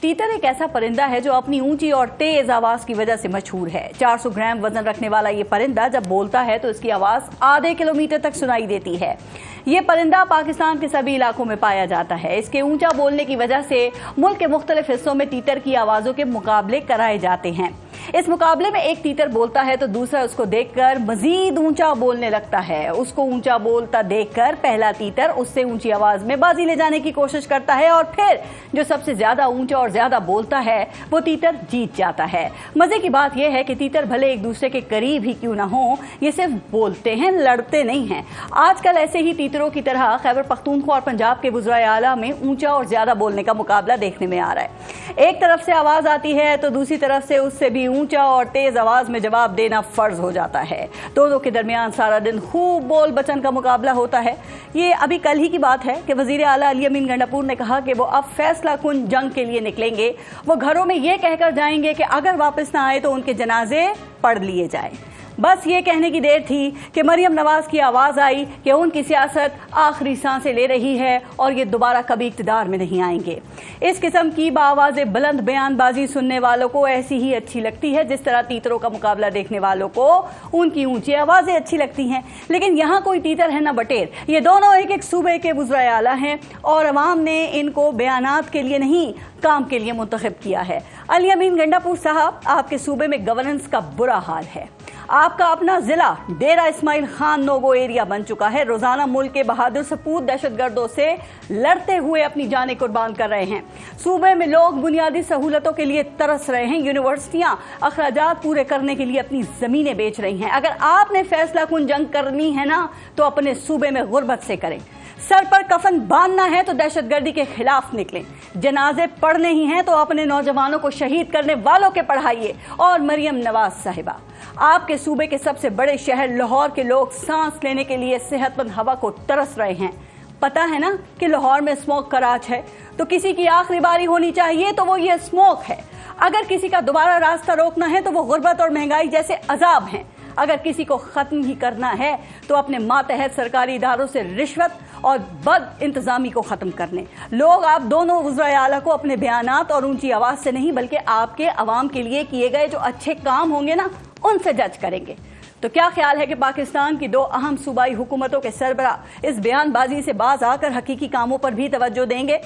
तीतर एक ऐसा परिंदा है जो अपनी ऊंची और तेज आवाज की वजह से मशहूर है। 400 ग्राम वजन रखने वाला ये परिंदा जब बोलता है तो इसकी आवाज आधे किलोमीटर तक सुनाई देती है। ये परिंदा पाकिस्तान के सभी इलाकों में पाया जाता है। इसके ऊंचा बोलने की वजह से मुल्क के मुख्तलिफ हिस्सों में तीतर की आवाजों के मुकाबले कराए जाते हैं। इस मुकाबले में एक तीतर बोलता है तो दूसरा उसको देखकर मजीद ऊंचा बोलने लगता है। उसको ऊंचा बोलता देखकर पहला तीतर उससे ऊंची आवाज में बाजी ले जाने की कोशिश करता है और फिर जो सबसे ज्यादा ऊंचा और ज्यादा बोलता है वो तीतर जीत जाता है। मजे की बात यह है कि तीतर भले एक दूसरे के करीब ही क्यों ना हो, ये सिर्फ बोलते हैं, लड़ते नहीं हैं। आजकल ऐसे ही तीतरों की तरह खैबर पख्तूनख्वा और पंजाब के वज़राए आला में ऊंचा और ज्यादा बोलने का मुकाबला देखने में आ रहा है। एक तरफ से आवाज आती है तो दूसरी तरफ से उससे भी ऊंचा और तेज आवाज में जवाब देना फर्ज हो जाता है। दोनों के दरमियान सारा दिन खूब बोल बचन का मुकाबला होता है। ये अभी कल ही की बात है कि वजीर आला अली अमीन गंडापुर ने कहा कि वो अब फैसला कुन जंग के लिए निकलेंगे। वो घरों में ये कहकर जाएंगे कि अगर वापस ना आए तो उनके जनाजे पढ़ लिए जाए। बस ये कहने की देर थी कि मरियम नवाज की आवाज आई कि उनकी सियासत आखिरी सांसें ले रही है और ये दोबारा कभी इक्तदार में नहीं आएंगे। इस किस्म की बाआवाज़ बुलंद बयानबाजी सुनने वालों को ऐसी ही अच्छी लगती है जिस तरह तीतरों का मुकाबला देखने वालों को उनकी ऊंची आवाजें अच्छी लगती हैं। लेकिन यहाँ कोई तीतर है न बटेर, ये दोनों एक एक सूबे के वज़राए आला हैं और अवाम ने इनको बयानात के लिए नहीं काम के लिए मुंतखब किया है। अली अमीन गंडापुर साहब, आपके सूबे में गवर्नेंस का बुरा हाल है। आपका अपना जिला डेरा इस्माइल खान नोगो एरिया बन चुका है। रोजाना मुल्क के बहादुर सपूत दहशतगर्दों से लड़ते हुए अपनी जानें कुर्बान कर रहे हैं। सूबे में लोग बुनियादी सहूलतों के लिए तरस रहे हैं। यूनिवर्सिटियां अखराजात पूरे करने के लिए अपनी जमीनें बेच रही हैं। अगर आपने फैसला कुन जंग करनी है ना तो अपने सूबे में गुर्बत से करें। सर पर कफन बांधना है तो दहशतगर्दी के खिलाफ निकलें। जनाजे पढ़ने ही हैं तो अपने नौजवानों को शहीद करने वालों के पढ़ाइए। और मरियम नवाज साहिबा, आपके सूबे के सबसे बड़े शहर लाहौर के लोग सांस लेने के लिए सेहतमंद हवा को तरस रहे हैं। पता है ना कि लाहौर में स्मोक का राज है, तो किसी की आखिरी बारी होनी चाहिए तो वो ये स्मोक है। अगर किसी का दोबारा रास्ता रोकना है तो वो गुर्बत और महंगाई जैसे अजाब हैं। अगर किसी को खत्म ही करना है तो अपने मातहत सरकारी इदारों से रिश्वत और बद इंतजामी को खत्म करने। लोग आप दोनों वज़राए आला को अपने बयानात और ऊंची आवाज से नहीं बल्कि आपके अवाम के लिए किए गए जो अच्छे काम होंगे ना उनसे जज करेंगे। तो क्या ख्याल है कि पाकिस्तान की दो अहम सूबाई हुकूमतों के सरबराह इस बयानबाजी से बाज आकर हकीकी कामों पर भी तवज्जो देंगे?